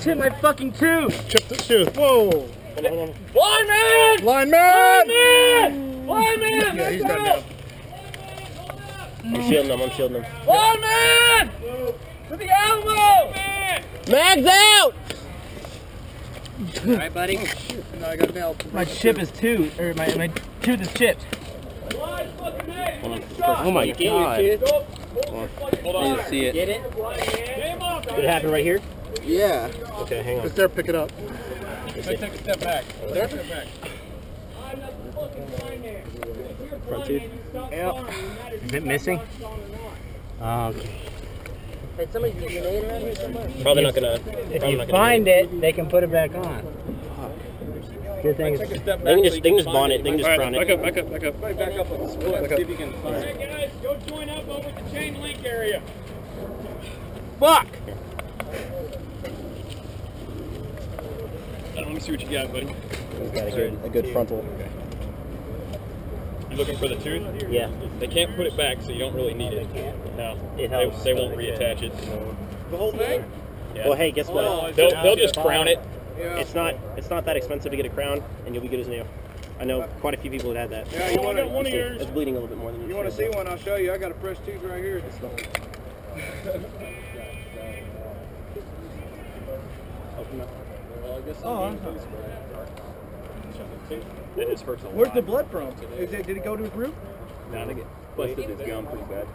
Chip my fucking tooth! Chip the tooth. Whoa! Hold on. Lineman! Lineman! Lineman! Lineman! Yeah, he's got now. I'm shielding him. Lineman! To the elbow! Mag's out! Alright, buddy. No, I got nailed. My chip is tooth, or my tooth is chipped. Oh my god. Hold on. I didn't see it. Get it? Did it happen right here? Yeah. Okay, hang on. Just there, pick it up. Take a step back. There? Step back. Front tooth? Yep. Is it missing? Oh, okay. Hey, somebody's getting an around here somewhere. Probably not gonna. If you find it, they can put it back on. Good thing They can just bond it. They can just crown it. Back up. Back up on the split. See if you can find it. Hey guys, go join up over at the chain link area. Fuck! Let me see what you got, buddy. He's got a good frontal. You looking for the tooth? Yeah. They can't put it back, so you don't really need it. No, it helps. They won't reattach it. The whole thing? Yeah. Well, hey, guess what? They'll just crown it. Yeah. It's not that expensive to get a crown, and you'll be good as new. I know quite a few people that had that. Yeah, you want one of It's yours? It's bleeding a little bit more than You want to see one? I'll show you. I got a fresh tooth right here. Open up. It just hurts a lot. Where's the blood from? Did it go to his root? No, they get busted his gum pretty bad.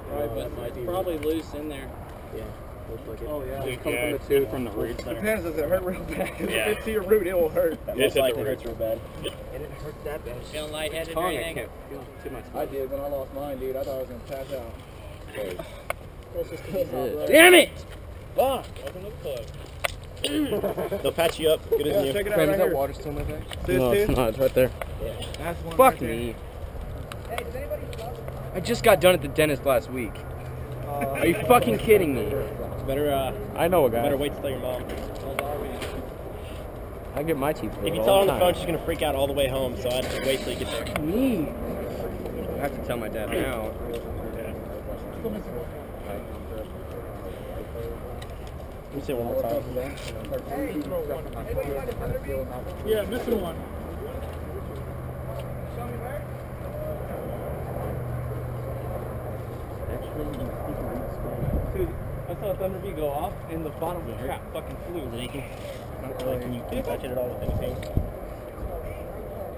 It's probably loose in there. Yeah. Looks like it. Oh, yeah. It come from the tooth, from the root. Depends. Does it hurt real bad? If Yeah. it's to your root, it will hurt. Most likely hurts real bad. It didn't hurt that bad. Feeling lightheaded or Tongue, I anything? can't feel too much. I did when I lost mine, dude. I thought I was going to pass out. Damn it! Fuck! Open up the club. They'll patch you up. Good as new. Check it out right here. water still in my bag? This No, tooth? it's not. It's right there. That's one Fuck right there. me. I just got done at the dentist last week. Are you fucking kidding me? Better I know a guy. better wait to tell your mom. I get my teeth. If you tell her on the phone, she's gonna freak out all the way home. So I'd wait till you get there. Me. I have to tell my dad now. Let me say it one more time. Yeah, missing one. Dude, I saw Thunder B go off and the bottom crap fucking flew. Can you touch it at all with anything?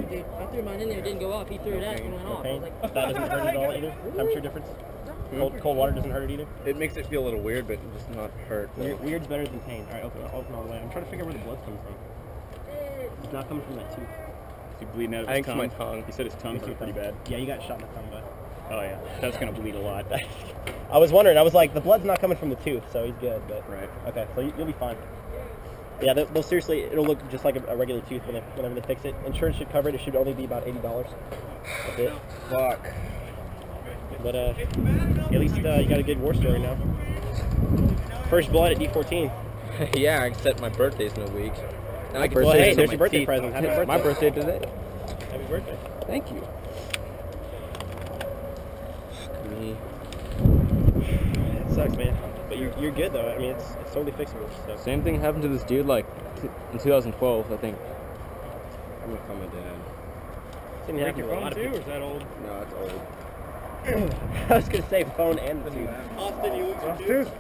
Dude, I threw mine in there, it didn't go off. He threw it out and went off. I Pain? was like, That doesn't hurt at all either? Temperature difference? Cold water doesn't hurt it either? It makes it feel a little weird, but just not hurt. Weird's better than pain. Alright, open all the way. I'm trying to figure out where the blood's coming from. It's not coming from that tooth. Is he bleeding out of his tongue? I think it's my tongue. He said his tongue hurt pretty bad. Yeah, you got shot in the tongue, bud. Oh yeah, that's gonna bleed a lot. I was wondering. I was like, the blood's not coming from the tooth, so he's good. But Right. okay, so you'll be fine. Yeah, they'll seriously, it'll look just like a regular tooth whenever they fix it. Insurance should cover it. It should only be about $80. That's it. Fuck. But at least you got a good war story now. First blood at D14. Yeah, except my birthday's in a week. And I can Well, say hey, it's there's on your my birthday teeth. present. Happy birthday. My birthday today. Happy birthday. Thank you. Fuck me. It sucks, man. But you're good though. I mean, it's totally fixable. So. Same thing happened to this dude like in 2012, I think. I'm gonna call my dad. Didn't happen to a lot of people. Or is that old? No, it's old. I was gonna say phone and the tooth. Austin, you lose your tooth?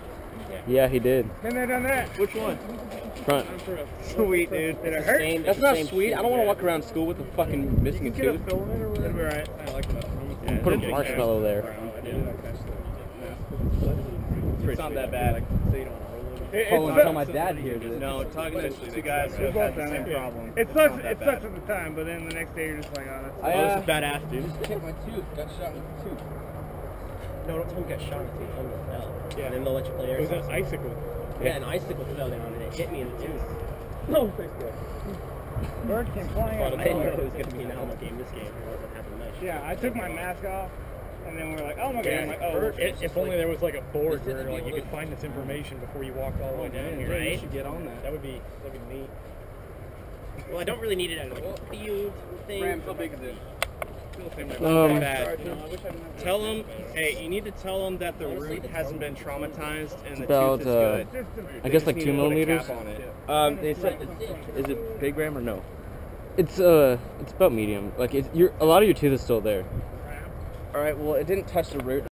Yeah, he did. Been there, done that. Which one? Front. Sweet, dude. Did it hurt? That's not sweet. I don't want to walk around school with a fucking missing a Get a tooth. fill in it or whatever. It'll be alright. I like that. Yeah, Put a marshmallow there. It's not that bad. So you don't Oh, and tell my dad here. No, talking to two guys who have had the same problem. It sucks at the time, but then the next day you're just like, oh, that's Badass, dude. Check my tooth. Got shot with a tooth. No, don't tell me you got shot in the tooth. Tell me it fell. Yeah. And then they'll let you play It was Airsoft. an icicle. Yeah, an icicle fell down and it hit me in the tooth. No, thanks, good. Bird came flying out. I didn't know it was going to be an Alamo game this game. It wasn't happening much. Yeah, I took my mask off, and then we were like, oh my god. I'm like, oh, If only there was like a board where like you could find this information before you walked all the way down here. Right? Right? You should get on that. That would be neat. Well, I don't really need it as like a field thing. How big is it? Tell them, hey, you need to tell them that the root hasn't been traumatized and the about, tooth is good. I guess like 2 millimeters. They said, is it big ram or no? It's about medium. Like a lot of your tooth is still there. All right. Well, it didn't touch the root.